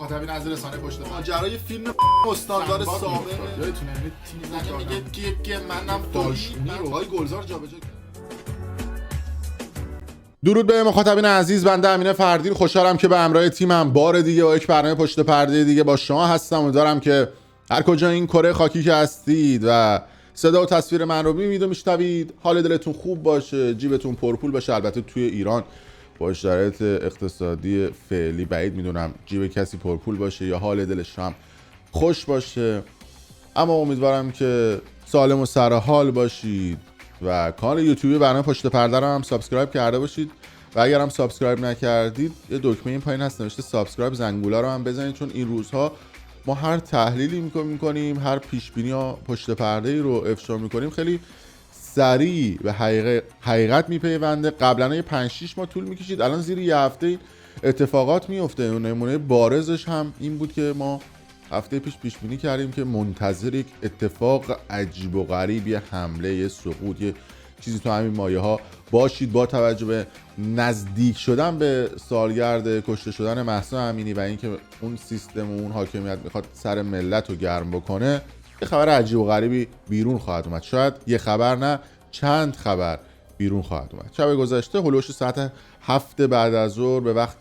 مخاطبین از رسانه پشت پرده ماجرای فیلم استاندار سابق یادتونه تیم میگه که منم داشتونی رو های گلزار جابجا کرد. درود به مخاطبین عزیز، بنده امین فردین خوشحالم که به همراه تیمم بار دیگه با یک برنامه پشت پرده دیگه با شما هستم. امیدوارم که هر کجا این کره خاکی که هستید و صدا و تصویر من رو میبینید و میشنوید حال دلتون خوب باشه، جیبتون پرپول باشه. البته توی ایران با شرایط اقتصادی فعلی بعید میدونم جیب کسی پرپول باشه یا حال دلش هم خوش باشه، اما امیدوارم که سالم و سرحال باشید و کانال یوتیوب برنامه پشت پرده رو هم سابسکرایب کرده باشید و اگر هم سابسکرایب نکردید یه دکمه این پایین هست نوشته سابسکرایب، زنگوله رو هم بزنید، چون این روزها ما هر تحلیلی میکنیم، هر پیش بینی ها پشت پرده رو افشا میکنیم، خیلی سریع به حقیقت میپیونده. قبلا 5-6 ماه طول میکشید، الان زیر یه هفته اتفاقات میفته. نمونه بارزش هم این بود که ما هفته پیش بینی کردیم که منتظر یک اتفاق عجیب و غریب، یه حمله، یه سقوط، یه چیزی تو همین مایه ها باشید. با توجه به نزدیک شدن به سالگرد کشته شدن مهسا امینی و اینکه اون سیستم و اون حاکمیت میخواد سر ملت رو گرم بکنه، یه خبر عجیب و غریبی بیرون خواهد اومد. شاید یه خبر نه، چند خبر بیرون خواهد اومد. شب گذشته هلوش ساعت 7 بعد از ظهر به وقت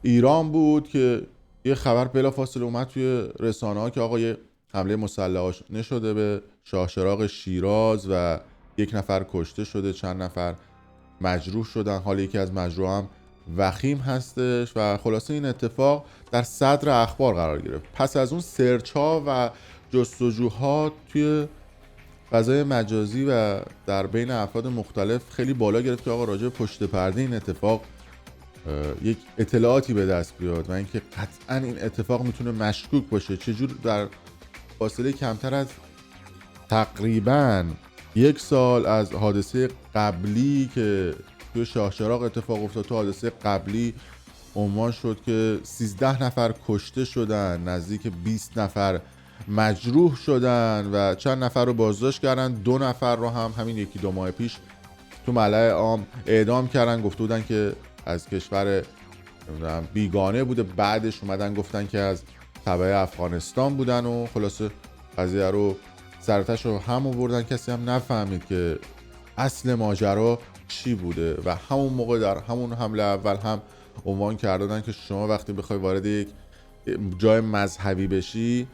ایران بود که یه خبر بلافاصله اومد توی رسانه ها که آقا یه حمله مسلح نشده به شاهچراغ شیراز و یک نفر کشته شده، چند نفر مجروح شدن، حالا یکی از مجروح هم وخیم هستش و خلاصه این اتفاق در صدر اخبار قرار گرفت. پس از اون سرچ ها و جستجوها توی فضای مجازی و در بین افراد مختلف خیلی بالا گرفت که آقا راجع پشت پرده این اتفاق یک اطلاعاتی به دست بیاد و اینکه قطعا این اتفاق میتونه مشکوک باشه. چجور در فاصله کمتر از تقریبا 1 سال از حادثه قبلی که توی شاهچراغ اتفاق افتاد، تو حادثه قبلی عنوان شد که 13 نفر کشته شدن، نزدیک 20 نفر مجروح شدن و چند نفر رو بازداشت کردن، 2 نفر رو هم همین 1-2 ماه پیش تو ملأ عام اعدام کردن. گفته بودن که از کشور بیگانه بوده، بعدش اومدن گفتن که از تبع افغانستان بودن و خلاصه قضیه رو سرتش رو هم آوردن. کسی هم نفهمید که اصل ماجرا چی بوده و همون موقع در همون حمله اول هم عنوان کردن که شما وقتی بخوای وارد یک جای مذهبی بشی،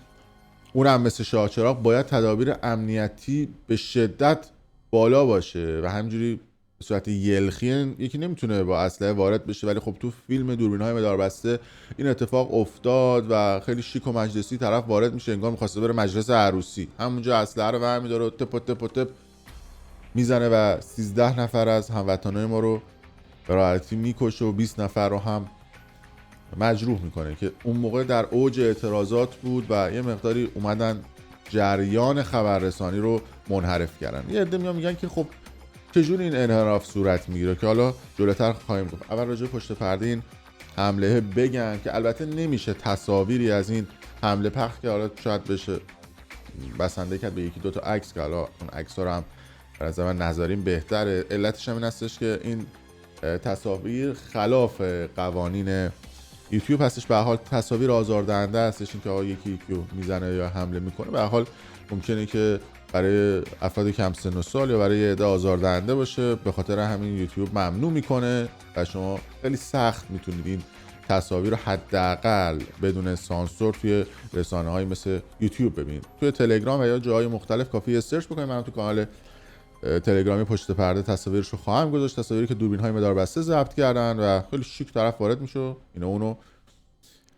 اونم مثل شاهچراغ، باید تدابیر امنیتی به شدت بالا باشه و همجوری به صورت یلخی یکی نمیتونه با اسلحه وارد بشه. ولی خب تو فیلم دوربین‌های مداربسته این اتفاق افتاد و خیلی شیک و مجلسی طرف وارد میشه، انگار می‌خواسته بره مجلس عروسی، همونجا اسلحه رو برمی‌داره و تپ میزنه و 13 نفر از هموطنای ما رو به راحتی میکشه و 20 نفر رو هم مجروح میکنه که اون موقع در اوج اعتراضات بود و یه مقداری اومدن جریان خبررسانی رو منحرف کردن. یه عده میگن که خب چجور این انحراف صورت میگیره، که حالا جلوتر خواهیم گفت. اول راجع پشت پرده این حمله بگم که البته نمیشه تصاویری از این حمله پخش که حالا شاید بشه بسنده کرد به 1-2 تا عکس که حالا اون عکس‌ها رو هم در از من نظرین بهتره. علتش هم این هستش که این تصاویر خلاف قوانین یوتیوب هستش. به هر حال تصاویر آزاردهنده هستش، این که آقا یکی رو میزنه یا حمله میکنه به هر حال ممکنه که برای افراد کم سن و سال یا برای عده آزاردهنده باشه، به خاطر همین یوتیوب ممنوع میکنه و شما خیلی سخت میتونید این تصاویر رو حداقل بدون سانسور توی رسانه‌های مثل یوتیوب ببینید. توی تلگرام و یا جاهای مختلف کافیه سرچ بکنید. من تو کانال تلگرامی پشت پرده تصاویرش رو خواهم گذاشت، تصاویری که دوربین‌های مداربسته ضبط کردن و خیلی شیک طرف وارد میشه اینو اونو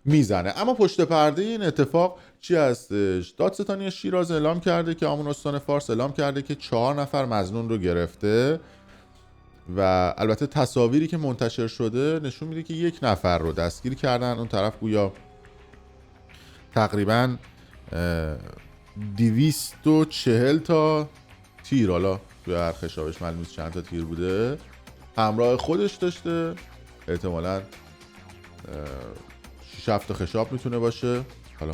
میزنه. اما پشت پرده این اتفاق چی هستش؟ دادستانی شیراز اعلام کرده که آمون استان فارس اعلام کرده که 4 نفر مظنون رو گرفته و البته تصاویری که منتشر شده نشون میده که 1 نفر رو دستگیر کردن. اون طرف گویا تقریبا 240 تا تیر، حالا توی هر خشابش معلوم نیست چند تا تیر بوده، همراه خودش داشته. احتمالاً 6-7 تا خشاب میتونه باشه، حالا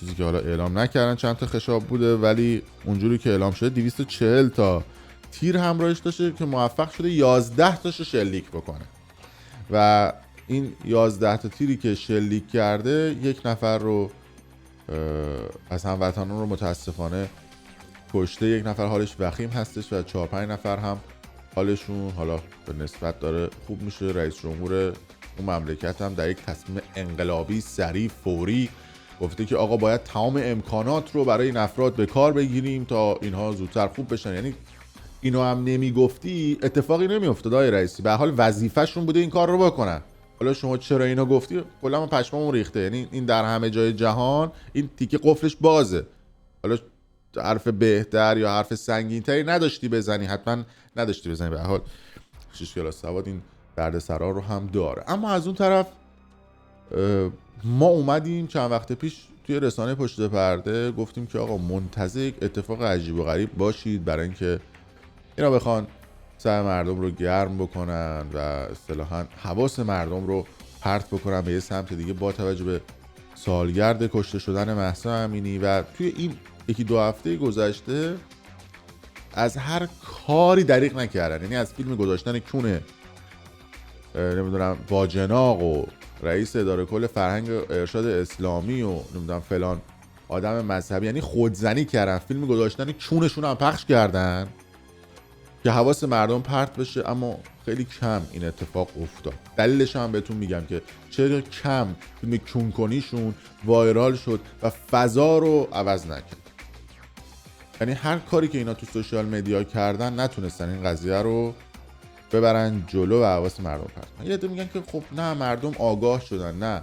چیزی که حالا اعلام نکردن چند تا خشاب بوده، ولی اونجوری که اعلام شده 240 تا تیر همراهش داشته که موفق شده 11 تاشو شلیک بکنه و این 11 تا تیری که شلیک کرده یک نفر رو از هموطنان رو متاسفانه کشته، یک نفر حالش وخیم هستش و 4-5 نفر هم حالشون حالا به نسبت داره خوب میشه. رئیس جمهور اون مملکت هم در یک تصمیم انقلابی سریع فوری گفته که آقا باید تمام امکانات رو برای این افراد به کار بگیریم تا اینها زودتر خوب بشن. یعنی اینو هم نمیگفتی اتفاقی نمیافتاد آقای رئیسی، به حال وظیفه‌شون بوده این کار رو بکنن. حالا شما چرا اینو گفتی؟ کلا من پشمام ریخته. یعنی این در همه جای جهان این تیکه قفلش بازه. حالا حرف بهتر یا حرف سنگین‌تری نداشتی بزنی، حتما نداشتی بزنی، به حال 6 کلاس سواد این دردسرا رو هم داره. اما از اون طرف ما اومدیم چند وقت پیش توی رسانه پشت پرده گفتیم که آقا منتظر یک اتفاق عجیب و غریب باشید برای اینکه اینا بخوان سر مردم رو گرم بکنن و اصطلاحاً حواس مردم رو پرت بکنن به یه سمت دیگه با توجه به سالگرد کشته شدن مهسا امینی. و توی این 1-2 هفته گذشته از هر کاری دریغ نکردن. یعنی از فیلم گذاشتن کونه نمیدونم باجناق و رئیس اداره کل فرهنگ ارشاد اسلامی و نمیدونم فلان آدم مذهبی، یعنی خودزنی کردن، فیلم گذاشتن کونشون هم پخش کردن که حواس مردم پرت بشه. اما خیلی کم این اتفاق افتاد. دلیلش هم بهتون میگم که چرا کم فیلم کونکنیشون وایرال شد و فضا رو عوض نکرد. یعنی هر کاری که اینا تو سوشال مدیا کردن نتونستن این قضیه رو ببرن جلو و حواس مردم پرت کنن. یه عده میگن که خب نه مردم آگاه شدن. نه،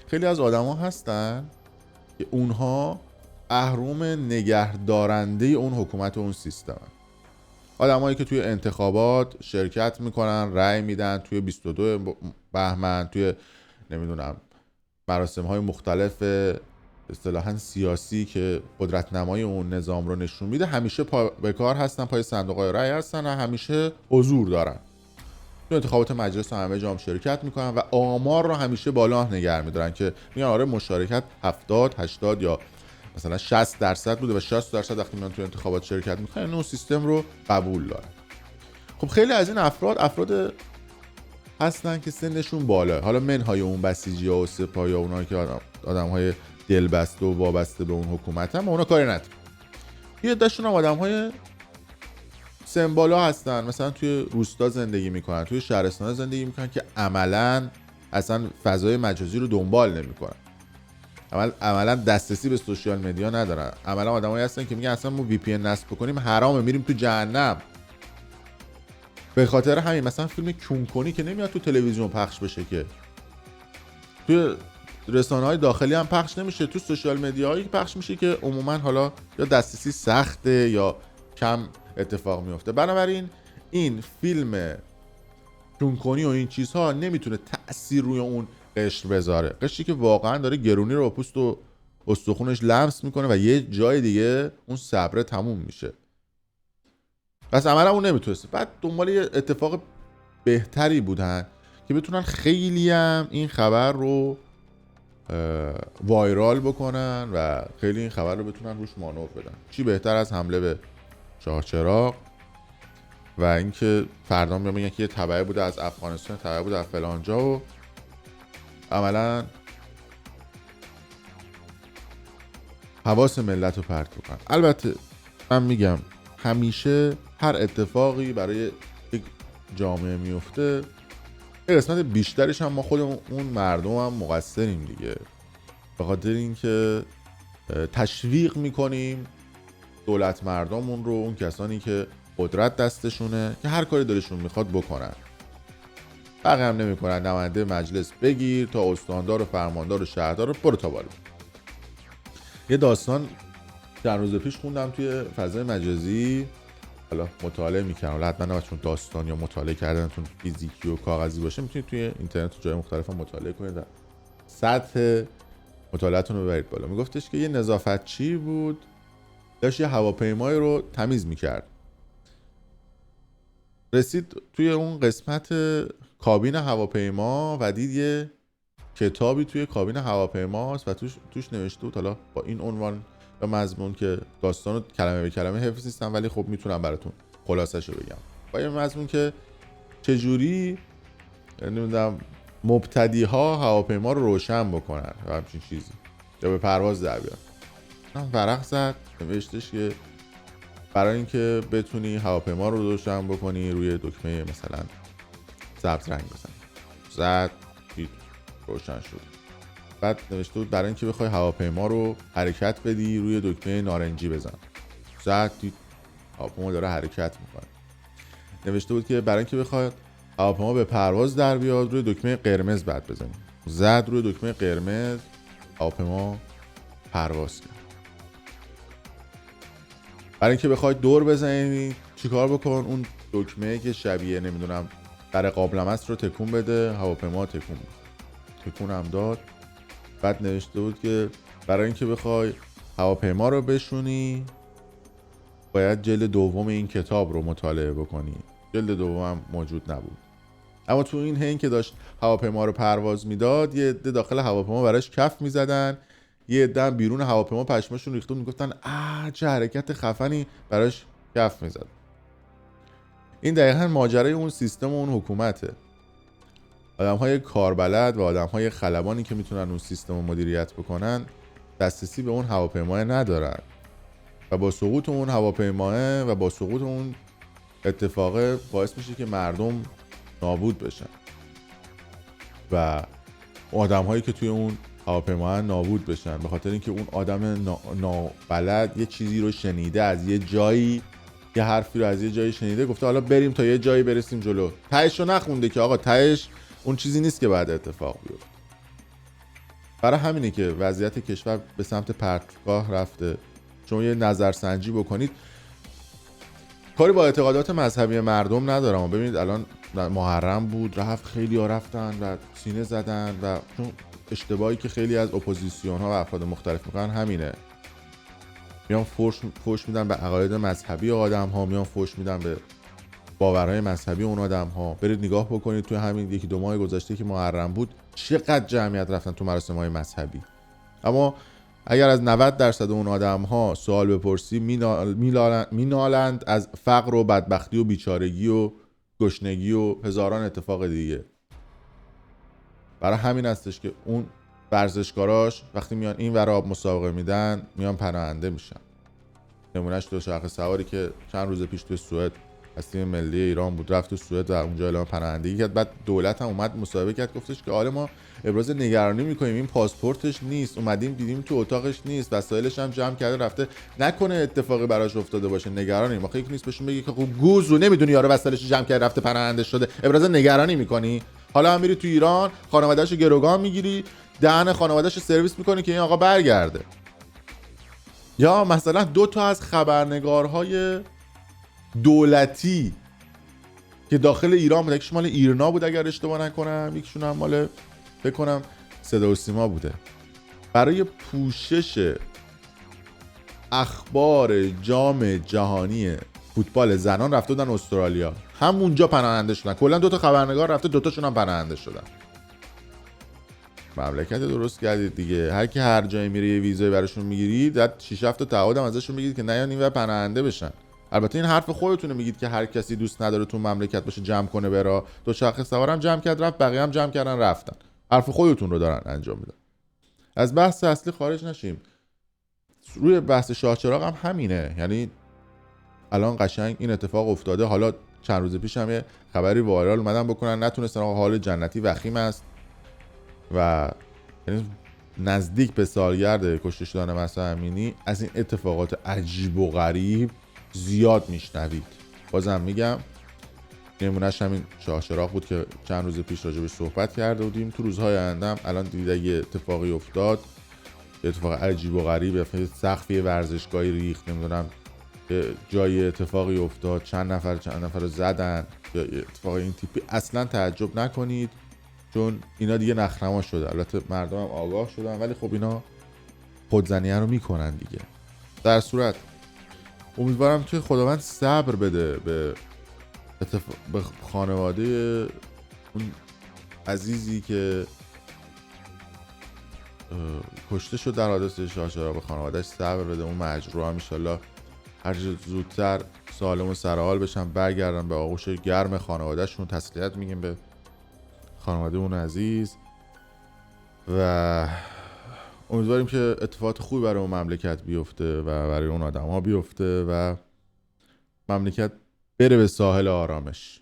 خیلی از آدما هستن که اونها اهرم نگهدارنده اون حکومت و اون سیستمن. آدمایی که توی انتخابات شرکت میکنن، رأی میدن، توی 22 بهمن توی نمیدونم مراسم‌های مختلف اصطلاحاً سیاسی که قدرت نمای اون نظام رو نشون میده، همیشه به کار هستن، پای صندوق‌های رأی هستن و همیشه حضور دارن. تو انتخابات مجلس و همه جا هم شرکت میکنن و آمار رو همیشه بالا نگه میدارن که میگن آره مشارکت 70 80 یا مثلا 60% بوده و 60% وقتی میان تو انتخابات شرکت میکنن اون سیستم رو قبول دارن. خب خیلی از این افراد هستن که سنشون بالا، حالا منهای اون بسیجی‌ها و سپاهی‌ها، اونایی که آدم‌های دلبسته و وابسته به اون حکومت هم اونا کاری ندارن. یه عده‌شون هم آدم‌های سن بالا هستن، مثلا توی روستا زندگی میکنن، توی شهرستان زندگی میکنن که عملاً اصلا فضای مجازی رو دنبال نمیکنن، عملاً دسترسی به سوشال مدیا ندارن. عملاً آدمایی هستن که میگن اصلا ما وی پی ان نصب بکنیم حرامه، میریم تو جهنم. به خاطر همین مثلا فیلم کونکنی که نمیاد تو تلویزیون پخش بشه، که توی رسانه‌های داخلی هم پخش نمیشه، تو سوشال مدیاهایی پخش میشه که عموما حالا یا دسترسی سخته یا کم اتفاق میفته. بنابراین این فیلم کونکنی و این چیزها نمیتونه تأثیر روی اون قشر بذاره، قشری که واقعا داره گرونی رو با پوست و استخونش لمس میکنه و یه جای دیگه اون صبره تموم میشه. پس عملا اون نمیتونسته. بعد دنبال یه اتفاق بهتری بودن که بتونن خیلی هم این خبر رو وایرال بکنن و خیلی این خبر رو بتونن روش مانور بدن. چی بهتر از حمله به چهارچراغ و اینکه فردا میگن که یه تبعه بوده از افغانستان، تبعه بوده از فلان جا و عملا حواس ملت رو پرت بکنن. البته من میگم همیشه هر اتفاقی برای یک جامعه میفته یه قسمت بیشترش هم ما خودمون مردم هم مقصریم دیگه، به خاطر اینکه تشویق میکنیم دولت مردمون رو، اون کسانی که قدرت دستشونه که هر کاری دلشون میخواد بکنن. بقیه هم نمیکنن. نماینده مجلس بگیر تا استاندار و فرماندار و شهردار رو برو تا بالا. یه داستان چند روز پیش خوندم توی فضای مجازی، حالا مطالعه میکنم، حالا حتما نباید داستان یا مطالعه کردنتون فیزیکی و کاغذی باشه، میتونید توی اینترنت و جای مختلف هم مطالعه کنید و سطح مطالعه‌تون رو ببرید بالا. میگفتش که یه نظافتچی بود داشت یه هواپیمایی رو تمیز میکرد، رسید توی اون قسمت کابین هواپیما و دید یه کتابی توی کابین هواپیماست و توش نوشته بود، حالا با این عنوان و مضمون که داستانو کلمه به کلمه حفظ نیستم ولی خب میتونم براتون خلاصه‌شو بگم، با این مضمون که چجوری نمیدونم مبتدی ها هواپیما رو روشن بکنن و همچین چیزی یا به پرواز در بیان. من ورق زد نوشتش که برای اینکه بتونی هواپیما رو روشن بکنی روی دکمه مثلا سبز رنگ بزن. زد دید روشن شد. بعد نوشته بود برای اینکه بخوای هواپیما رو حرکت بدی روی دکمه نارنجی بزن. زد دید هواپیما داره حرکت میکنه. نوشته بود که برای اینکه بخواد هواپیما به پرواز در بیاد روی دکمه قرمز بعد بزنی. زد روی دکمه قرمز هواپیما پرواز کرد. برای اینکه بخوای دور بزنی چیکار بکن؟ اون دکمه که شبیه نمیدونم در قابلمه است رو تکون بده. هواپیما تکون هم داد. بعد نوشته بود که برای اینکه بخوای هواپیما رو بشونی باید جلد دوم این کتاب رو مطالعه بکنی. جلد دوم موجود نبود. اما تو این حین که داشت هواپیما رو پرواز میداد یه عده داخل هواپیما براش کف میزدن، یه عده بیرون هواپیما پشماشون ریخته بود میگفتن چه حرکت خفنی براش کف میزد. این دقیقاً ماجرای اون سیستم و اون حکومته. آدم‌های کاربلد و آدم‌های خلبانی که میتونن اون سیستم رو مدیریت بکنن دسترسی به اون هواپیما ندارن و با سقوط اون هواپیما و با سقوط اون اتفاق باعث میشه که مردم نابود بشن و آدم‌هایی که توی اون هواپیما نابود بشن به خاطر اینکه اون آدم نابلد یه چیزی رو شنیده از یه جایی، یه حرفی رو از یه جایی شنیده، گفته حالا بریم تا یه جایی برسیم جلو. تهش رو نخونده که آقا تهش اون چیزی نیست که بعد اتفاق بیفته. برای همینه که وضعیت کشور به سمت پرتگاه رفته. شما یه نظرسنجی بکنید. کاری با اعتقادات مذهبی مردم ندارم. ببینید الان محرم بود، رفت خیلی ها رفتن و سینه زدن و چون اشتباهی که خیلی از اپوزیسیون ها و افراد مختلف میکنن همینه. میان فوش میدن به عقاید مذهبی آدم ها، میان فوش میدن به باورهای مذهبی اون آدم ها. برید نگاه بکنید توی همین یکی دو ماه گذشته که محرم بود چقدر جمعیت رفتن تو مراسم های مذهبی. اما اگر از 90% اون آدم ها سوال بپرسی مینالند از فقر و بدبختی و بیچارگی و گشنگی و هزاران اتفاق دیگه. برای همین هستش که اون ورزشکاراش وقتی میان این ور آب مسابقه میدن میان پناهنده میشن. نمونهش دوچرخه سواری که چند روز پیش تو سوئد از تیم ملی ایران بود، رفت تو سوئد و اونجا اعلام پناهندگی کرد. بعد دولت هم اومد مصاحبه کرد، گفتش که آره ما ابراز نگرانی میکنیم، این پاسپورتش نیست، اومدیم دیدیم تو اتاقش نیست، وسایلش هم جمع کرده رفته، نکنه اتفاقی براش افتاده باشه، نگرانیم. آخه یک نیست بهشون بگی که خب گوزو نمیدونی یارو وسایلش جمع کرده رفته پناهنده شده، ابراز نگرانی میکنی؟ حالا هم میری تو ایران خانواده‌اشو گروگان میگیری، دهن خانواده‌اشو سرویس میکنی که این آقا برگرده. یا مثلا 2 تا از خبرنگارهای دولتی که داخل ایران بود، یکیش مال ایرنا بود اگر اشتباه نکنم، یکیشون هم مال فکر کنم صدا و سیما بوده، برای پوشش اخبار جام جهانی فوتبال زنان رفته بودن استرالیا، همونجا پناهنده شدن. کلا 2 تا خبرنگار رفته، 2 تاشون هم پناهنده شدن. مملکت درست کردید دیگه. هر کی هر جایی میره یه ویزای براشون میگیرید، بعد 6 7 تا تعهد هم ازشون میگیرید که نیان اینور پناهنده بشن. البته این حرف خودتونه میگید که هر کسی دوست نداره تو مملکت باشه جمع کنه برا. دوچرخه سوارم جمع کرد رفت، بقیه هم جمع کردن رفتن. حرف خودتون رو دارن انجام میدن. از بحث اصلی خارج نشیم. روی بحث شاه چراغ هم همینه. یعنی الان قشنگ این اتفاق افتاده. حالا چند روز پیش هم یه خبری وایرال اومدن بکنن، نتونستن. حال جنتی وخیم است و یعنی نزدیک به سالگرد کشته شدن مهسا امینی از این اتفاقات عجیب و غریب زیاد میشنوید. بازم میگم نمونهش همین شاه چراغ بود که چند روز پیش راجبش صحبت کرده بودیم. تو روزهای آینده الان دیدید یه اتفاقی افتاد، یه اتفاق عجیب و غریب، سقف ورزشگاهی ریخت، نمیدونم جای اتفاقی افتاد، چند نفر رو زدن، یا اتفاق این تیپی. اصلا تعجب نکنید چون اینا دیگه نخنما شده. البته مردم هم آگاه شدن ولی خب اینا خودزنیه رو میکنن دیگه. در صورت امیدوارم که خداوند صبر بده به خانواده اون عزیزی که کشته شد در حادثه شاه چراغ، به خانوادهش صبر بده. اون مجروحا ان شاءالله هر چه زودتر سالم و سرحال بشن، برگردن به آغوش گرم خانوادهشون. تسلیت میگیم به خانواده اون عزیز و امیدواریم که اتفاقات خوبی برای اون مملکت بیفته و برای اون آدم ها بیفته و مملکت بره به ساحل آرامش.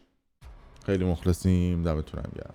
خیلی مخلصیم، دمتونم گرم.